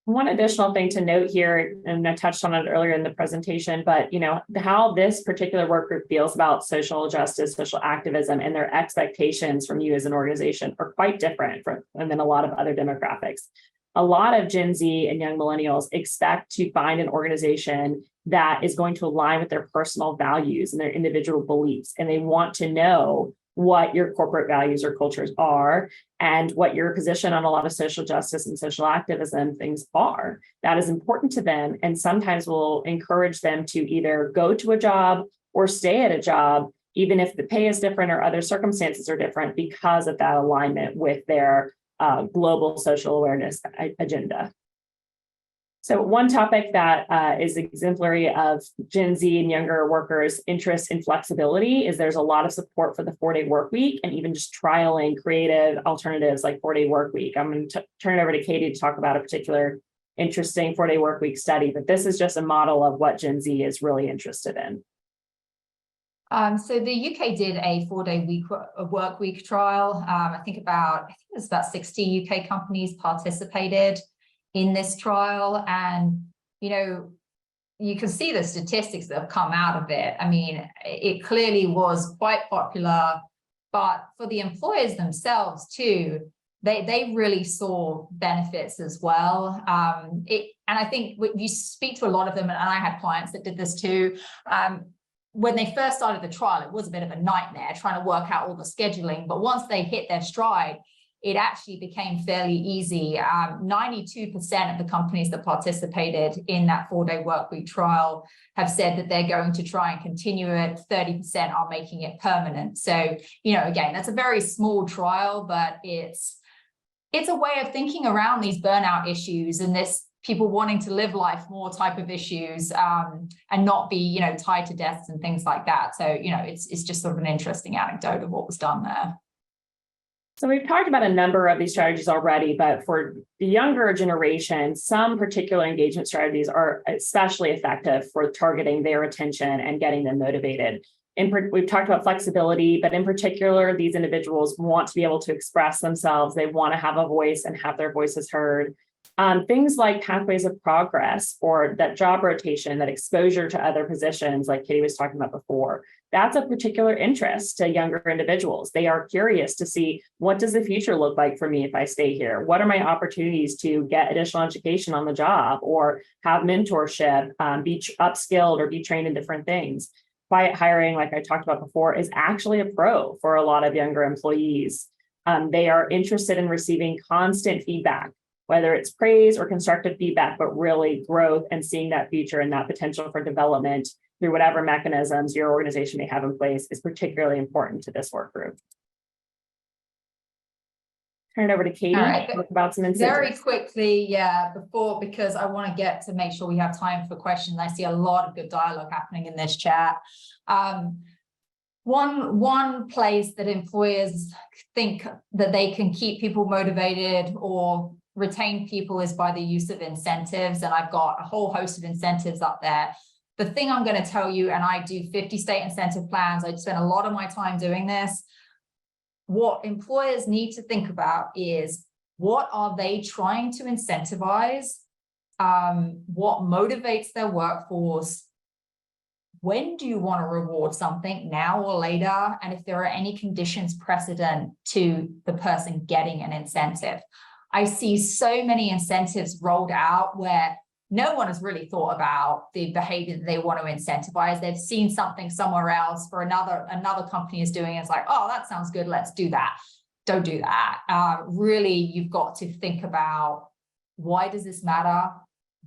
B: One additional thing to note here, and I touched on it earlier in the presentation, but how this particular work group feels about social justice, social activism, and their expectations from you as an organization are quite different than a lot of other demographics. A lot of Gen Z and young millennials expect to find an organization that is going to align with their personal values and their individual beliefs, and they want to know what your corporate values or cultures are and what your position on a lot of social justice and social activism things are. That is important to them, and sometimes will encourage them to either go to a job or stay at a job, even if the pay is different or other circumstances are different, because of that alignment with their global social awareness agenda. So one topic that is exemplary of Gen Z and younger workers' interest in flexibility is there's a lot of support for the 4-day work week and even just trialing creative alternatives like 4-day work week. I'm going to turn it over to Katie to talk about a particular interesting 4-day work week study, but this is just a model of what Gen Z is really interested in.
C: So the UK did a 4-day work week trial. I think it was about 60 UK companies participated in this trial, and you can see the statistics that have come out of it. I mean, it clearly was quite popular, but for the employers themselves too, they really saw benefits as well. And I think you speak to a lot of them, and I had clients that did this too. When they first started the trial, it was a bit of a nightmare trying to work out all the scheduling, but once they hit their stride, it actually became fairly easy. 92% of the companies that participated in that 4-day workweek trial have said that they're going to try and continue it. 30% are making it permanent. So, again, that's a very small trial, but it's a way of thinking around these burnout issues and this people wanting to live life more type of issues, and not be, tied to desks and things like that. So, it's just sort of an interesting anecdote of what was done there.
B: So we've talked about a number of these strategies already, but for the younger generation, some particular engagement strategies are especially effective for targeting their attention and getting them motivated. We've talked about flexibility, but in particular, these individuals want to be able to express themselves. They want to have a voice and have their voices heard. Things like pathways of progress or that job rotation, that exposure to other positions, like Katie was talking about before, that's a particular interest to younger individuals. They are curious to see, what does the future look like for me if I stay here? What are my opportunities to get additional education on the job or have mentorship, be upskilled or be trained in different things? Quiet hiring, like I talked about before, is actually a pro for a lot of younger employees. They are interested in receiving constant feedback, whether it's praise or constructive feedback, but really growth and seeing that future and that potential for development through whatever mechanisms your organization may have in place is particularly important to this work group. Turn it over to Katie.
C: Right.
B: Talk about some incentives.
C: Very quickly, because I want to get to make sure we have time for questions. I see a lot of good dialogue happening in this chat. One place that employers think that they can keep people motivated or retain people is by the use of incentives. And I've got a whole host of incentives up there. The thing I'm going to tell you, and I do 50 state incentive plans, I spend a lot of my time doing this. What employers need to think about is, what are they trying to incentivize? What motivates their workforce? When do you want to reward something, now or later? And if there are any conditions precedent to the person getting an incentive. I see so many incentives rolled out where no one has really thought about the behavior that they want to incentivize. They've seen something somewhere else for another company is doing it. It's like, oh, that sounds good. Let's do that. Don't do that. Really, you've got to think about, why does this matter?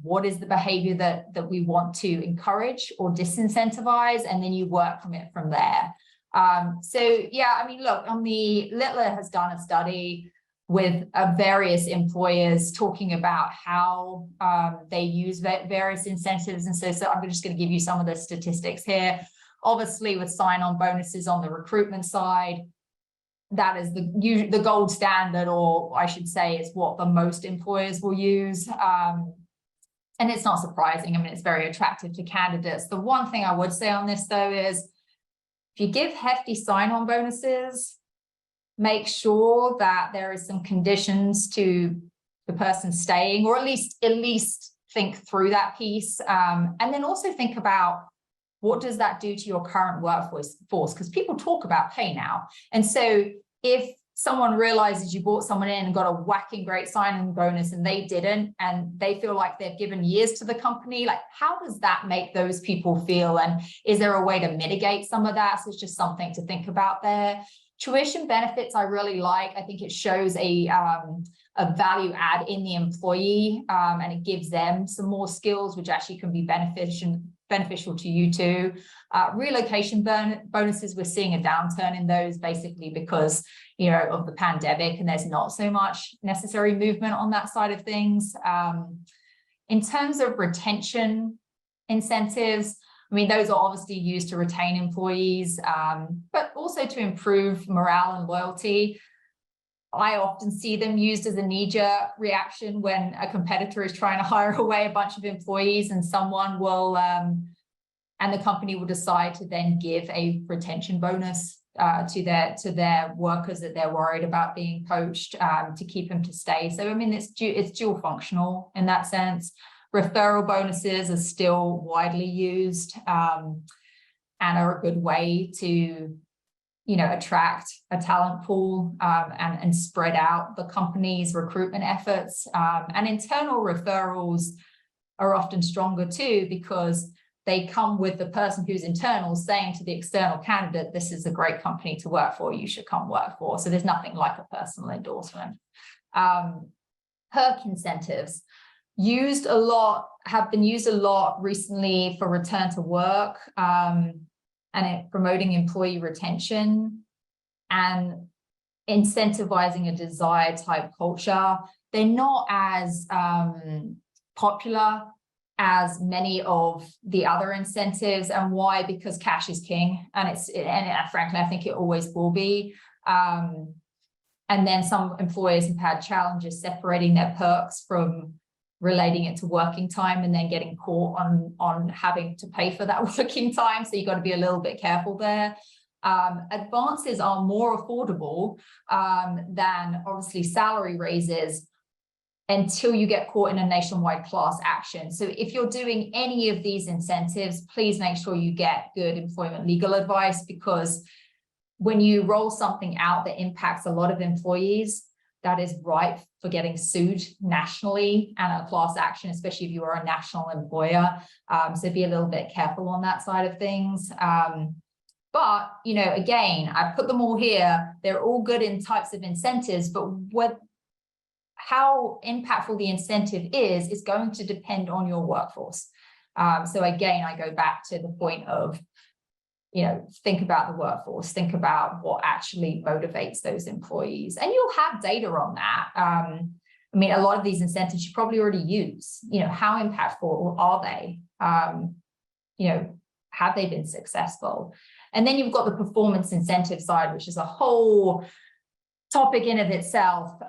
C: What is the behavior that we want to encourage or disincentivize? And then you work from it from there. So yeah, I mean, look, Littler has done a study. with various employers talking about how they use various incentives. And so I'm just going to give you some of the statistics here. Obviously, with sign-on bonuses on the recruitment side, that is the gold standard, or I should say, is what the most employers will use. And it's not surprising. I mean, it's very attractive to candidates. The one thing I would say on this, though, is if you give hefty sign-on bonuses, make sure that there is some conditions to the person staying, or at least think through that piece. And then also think about, what does that do to your current workforce? Because people talk about pay now. And so if someone realizes you brought someone in and got a whacking great sign-on bonus and they didn't, and they feel like they've given years to the company, like, how does that make those people feel? And is there a way to mitigate some of that? So it's just something to think about there. Tuition benefits I really like. I think it shows a value add in the employee, and it gives them some more skills, which actually can be beneficial to you too. Relocation bonuses, we're seeing a downturn in those, basically because, you know, of the pandemic, and there's not so much necessary movement on that side of things. In terms of retention incentives, I mean, those are obviously used to retain employees, but also to improve morale and loyalty. I often see them used as a knee-jerk reaction when a competitor is trying to hire away a bunch of employees, and someone will, and the company will decide to then give a retention bonus to their workers that they're worried about being poached, to keep them to stay. So I mean, it's dual functional in that sense. Referral bonuses are still widely used, and are a good way to, you know, attract a talent pool, and spread out the company's recruitment efforts. And internal referrals are often stronger too, because they come with the person who's internal saying to the external candidate, this is a great company to work for, you should come work for. So there's nothing like a personal endorsement. Perk incentives. Have been used a lot recently for return to work, and promoting employee retention and incentivizing a desired type culture. They're not as popular as many of the other incentives. And why? Because cash is king, and frankly, I think it always will be. And then some employers have had challenges separating their perks from relating it to working time, and then getting caught on having to pay for that working time. So you've got to be a little bit careful there. Advances are more affordable than obviously salary raises until you get caught in a nationwide class action. So if you're doing any of these incentives, please make sure you get good employment legal advice, because when you roll something out that impacts a lot of employees, that is ripe for getting sued nationally and a class action, especially if you are a national employer. So be a little bit careful on that side of things. But, you know, again, I put them all here. They're all good in types of incentives, but how impactful the incentive is going to depend on your workforce. So again, I go back to the point of, you know, think about the workforce, think about what actually motivates those employees, and you'll have data on that. I mean, a lot of these incentives you probably already use. You know, how impactful are they? You know, have they been successful? And then you've got the performance incentive side, which is a whole topic in of itself.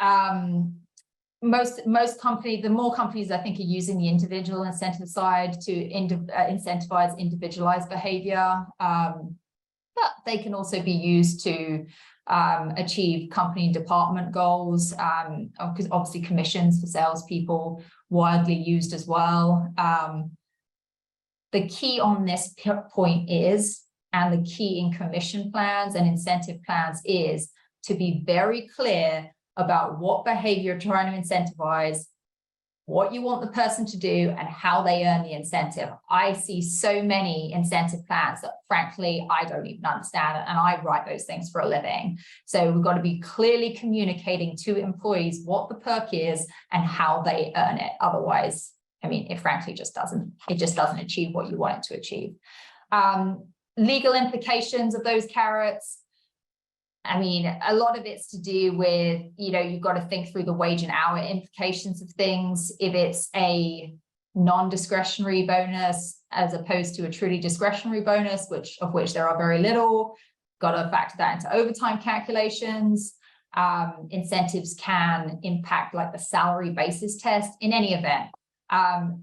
C: Most companies, the more companies I think are using the individual incentive side to incentivize individualized behavior, but they can also be used to achieve company and department goals, because obviously commissions for salespeople widely used as well. The key on this point is, and the key in commission plans and incentive plans is to be very clear about what behavior you're trying to incentivize, what you want the person to do, and how they earn the incentive. I see so many incentive plans that frankly, I don't even understand, and I write those things for a living. So we've got to be clearly communicating to employees what the perk is and how they earn it. Otherwise, I mean, it frankly just doesn't achieve what you want it to achieve. Legal implications of those carrots. I mean, a lot of it's to do with, you've got to think through the wage and hour implications of things. If it's a non-discretionary bonus as opposed to a truly discretionary bonus, of which there are very little, got to factor that into overtime calculations. Incentives can impact like the salary basis test. In any event,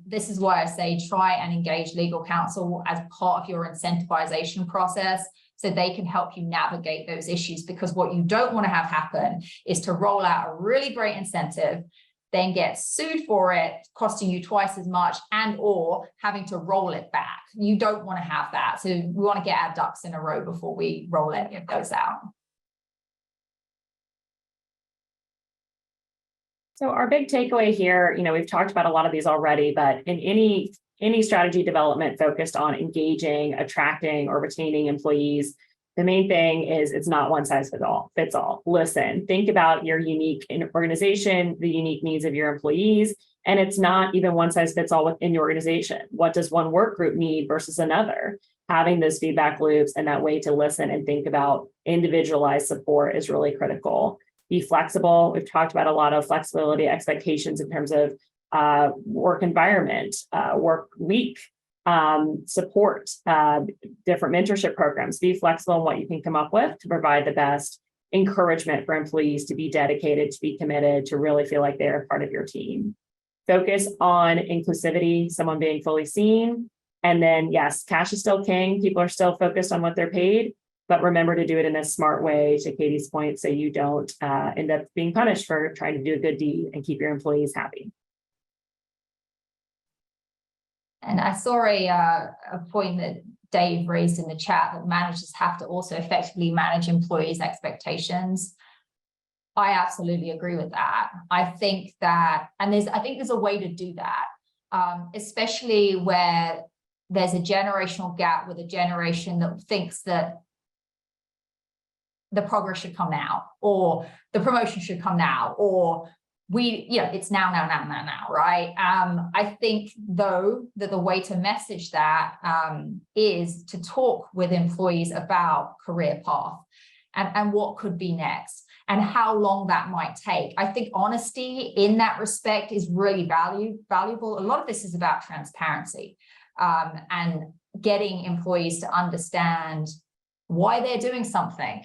C: this is why I say try and engage legal counsel as part of your incentivization process, so they can help you navigate those issues. Because what you don't want to have happen is to roll out a really great incentive, then get sued for it, costing you twice as much, and or having to roll it back. You don't want to have that. So we want to get our ducks in a row before we roll any of those out.
B: So our big takeaway here, we've talked about a lot of these already, but in any strategy development focused on engaging, attracting, or retaining employees, the main thing is it's not one size fits all. Listen, think about your unique organization, the unique needs of your employees, and it's not even one size fits all within your organization. What does one work group need versus another? Having those feedback loops and that way to listen and think about individualized support is really critical. Be flexible. We've talked about a lot of flexibility expectations in terms of work environment, work week, support, different mentorship programs. Be flexible in what you can come up with to provide the best encouragement for employees to be dedicated, to be committed, to really feel like they're a part of your team. Focus on inclusivity, someone being fully seen. And then, yes, cash is still king. People are still focused on what they're paid. But remember to do it in a smart way, to Katie's point, so you don't end up being punished for trying to do a good deed and keep your employees happy.
C: And I saw a point that Dave raised in the chat, that managers have to also effectively manage employees' expectations. I absolutely agree with that. I think that, and I think there's a way to do that, especially where there's a generational gap with a generation that thinks that the progress should come now, or the promotion should come now, or it's now, right? I think, though, that the way to message that is to talk with employees about career path and what could be next and how long that might take. I think honesty in that respect is really valuable. A lot of this is about transparency and getting employees to understand why they're doing something.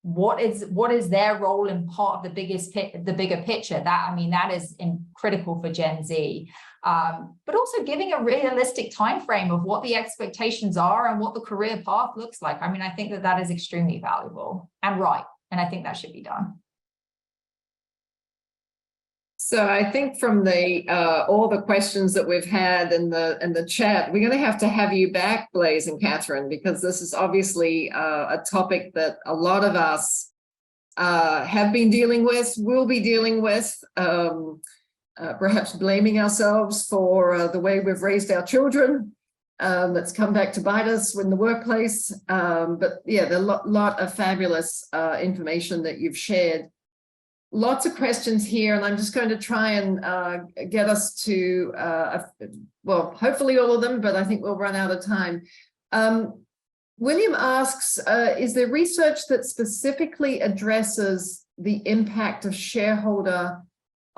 C: What is their role in part of the bigger picture? That is critical for Gen Z, but also giving a realistic time frame of what the expectations are and what the career path looks like. I think that is extremely valuable and right, and I think that should be done.
A: So I think from the all the questions that we've had in the chat, we're going to have you back, Blaze and Kathryn, because this is obviously a topic that a lot of us have been dealing with, will be dealing with, perhaps blaming ourselves for the way we've raised our children. That's come back to bite us in the workplace. But yeah, there are a lot of fabulous information that you've shared. Lots of questions here, and I'm just going to try and get us to, well, hopefully all of them, but I think we'll run out of time. William asks, is there research that specifically addresses the impact of shareholder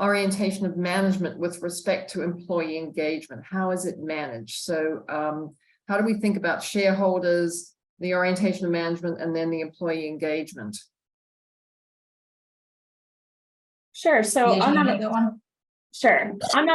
A: orientation of management with respect to employee engagement? How is it managed? So how do we think about shareholders, the orientation of management, and then the employee engagement?
B: Sure. So I'm not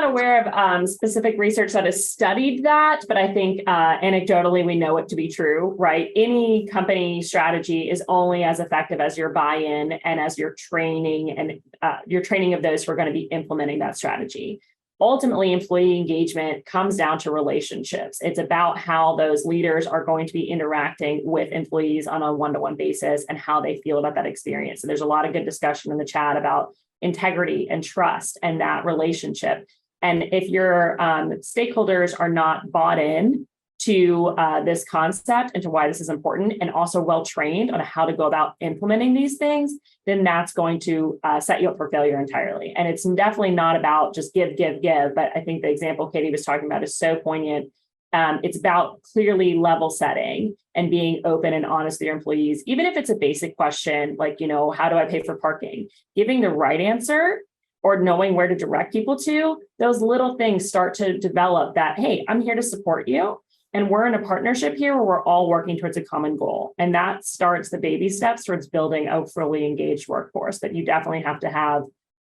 B: aware of specific research that has studied that, but I think anecdotally we know it to be true, right? Any company strategy is only as effective as your buy-in and as your training and your training of those who are going to be implementing that strategy. Ultimately, employee engagement comes down to relationships. It's about how those leaders are going to be interacting with employees on a one-to-one basis and how they feel about that experience. So there's a lot of good discussion in the chat about integrity and trust and that relationship. And if your stakeholders are not bought in to this concept and to why this is important, and also well-trained on how to go about implementing these things, then that's going to set you up for failure entirely. And it's definitely not about just give, but I think the example Katie was talking about is so poignant. It's about clearly level setting and being open and honest with your employees, even if it's a basic question like, how do I pay for parking? Giving the right answer or knowing where to direct people to, those little things start to develop that, hey, I'm here to support you. And we're in a partnership here where we're all working towards a common goal. And that starts the baby steps towards building a fully engaged workforce. But you definitely have to have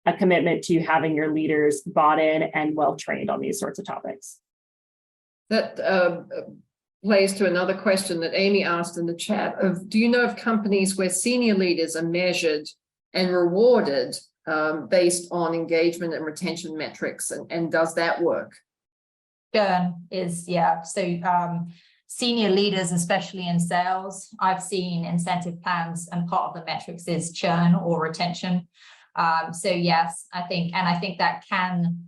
B: a commitment to having your leaders bought in and well-trained on these sorts of topics.
A: That plays to another question that Amy asked in the chat of, do you know of companies where senior leaders are measured and rewarded based on engagement and retention metrics, and does that work?
C: Churn is, yeah. So senior leaders, especially in sales, I've seen incentive plans, and part of the metrics is churn or retention. So yes, I think that can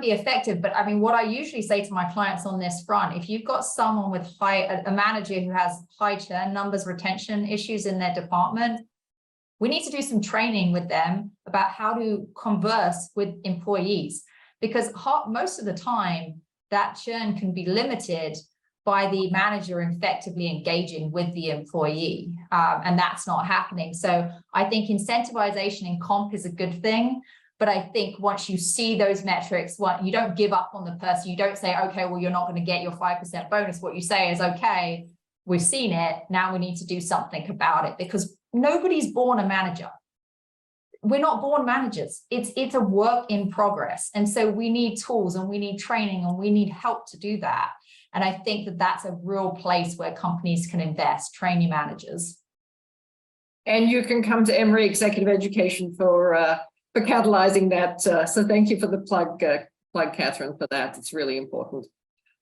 C: be effective. But I mean, what I usually say to my clients on this front, if you've got someone with a manager who has high churn numbers, retention issues in their department, we need to do some training with them about how to converse with employees, because most of the time that churn can be limited by the manager effectively engaging with the employee, and that's not happening. So I think incentivization in comp is a good thing. But I think once you see those metrics, you don't give up on the person. You don't say, okay, well, you're not going to get your 5% bonus. What you say is, okay, we've seen it. Now we need to do something about it, because nobody's born a manager. We're not born managers. It's a work in progress. And so we need tools, and we need training, and we need help to do that. And I think that that's a real place where companies can invest, train your managers.
A: And you can come to Emory Executive Education for catalyzing that. So thank you for the plug, Kathryn, for that. It's really important.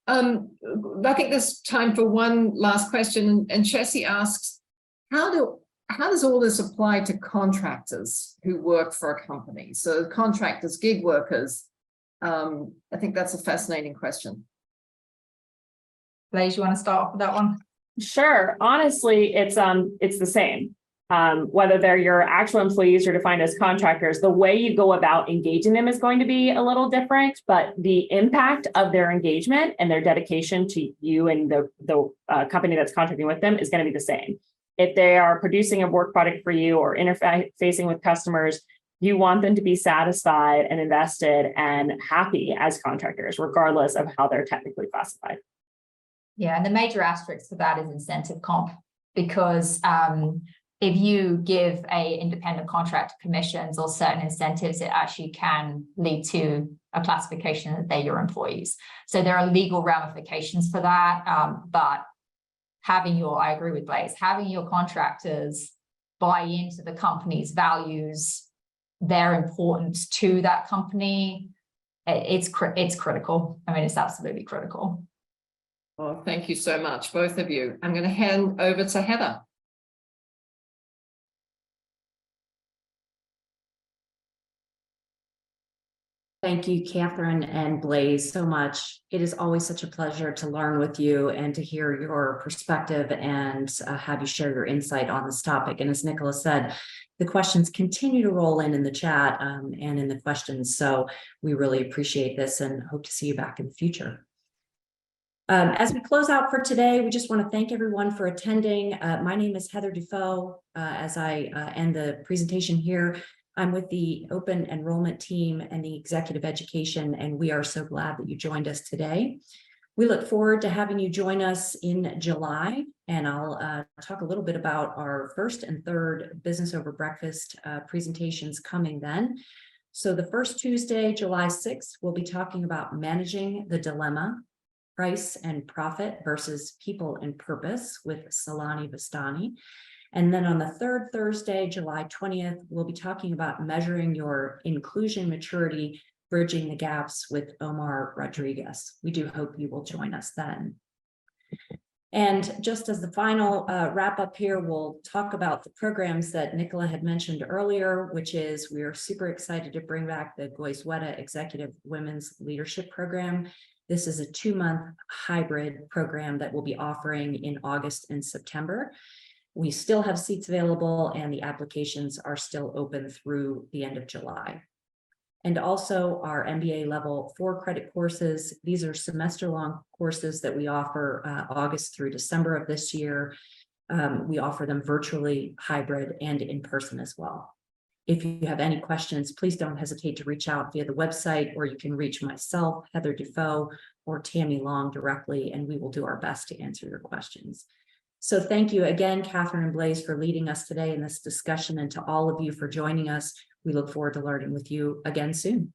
A: I think there's time for one last question. And Chessie asks, how does all this apply to contractors who work for a company? So contractors, gig workers. I think that's a fascinating question.
C: Blaze, you want to start off with that one?
B: Sure. Honestly, it's the same. Whether they're your actual employees or defined as contractors, the way you go about engaging them is going to be a little different, but the impact of their engagement and their dedication to you and the company that's contracting with them is going to be the same. If they are producing a work product for you or interfacing with customers, you want them to be satisfied and invested and happy as contractors, regardless of how they're technically classified.
C: Yeah, and the major asterisk for that is incentive comp, because if you give a independent contractor commissions or certain incentives, it actually can lead to a classification that they're your employees. So there are legal ramifications for that. But I agree with Blaze, having your contractors buy into the company's values, their importance to that company, it's critical. I mean, it's absolutely critical.
A: Well, thank you so much, both of you. I'm going to hand over to Heather.
D: Thank you, Kathryn and Blaze, so much. It is always such a pleasure to learn with you and to hear your perspective and have you share your insight on this topic. And as Nicola said, the questions continue to roll in the chat and in the questions. So we really appreciate this and hope to see you back in the future. As we close out for today, we just want to thank everyone for attending. My name is Heather Dufault. As I end the presentation here, I'm with the open enrollment team and the executive education, and we are so glad that you joined us today. We look forward to having you join us in July, and I'll talk a little bit about our first and third Business Over Breakfast presentations coming then. So the first Tuesday, July 6th, we'll be talking about managing the dilemma, price and profit versus people and purpose with Salani Vastani. And then on the third Thursday, July 20th, we'll be talking about measuring your inclusion maturity, bridging the gaps with Omar Rodriguez. We do hope you will join us then. And just as the final wrap up here, we'll talk about the programs that Nicola had mentioned earlier, which is we are super excited to bring back the Goizueta Executive Women's Leadership Program. This is a 2-month hybrid program that we'll be offering in August and September. We still have seats available and the applications are still open through the end of July. And also our MBA level 4 credit courses. These are semester-long courses that we offer August through December of this year. We offer them virtually, hybrid, and in person as well. If you have any questions, please don't hesitate to reach out via the website, or you can reach myself, Heather Dufault, or Tammy Long directly, and we will do our best to answer your questions. So thank you again, Kathryn and Blaze, for leading us today in this discussion, and to all of you for joining us. We look forward to learning with you again soon.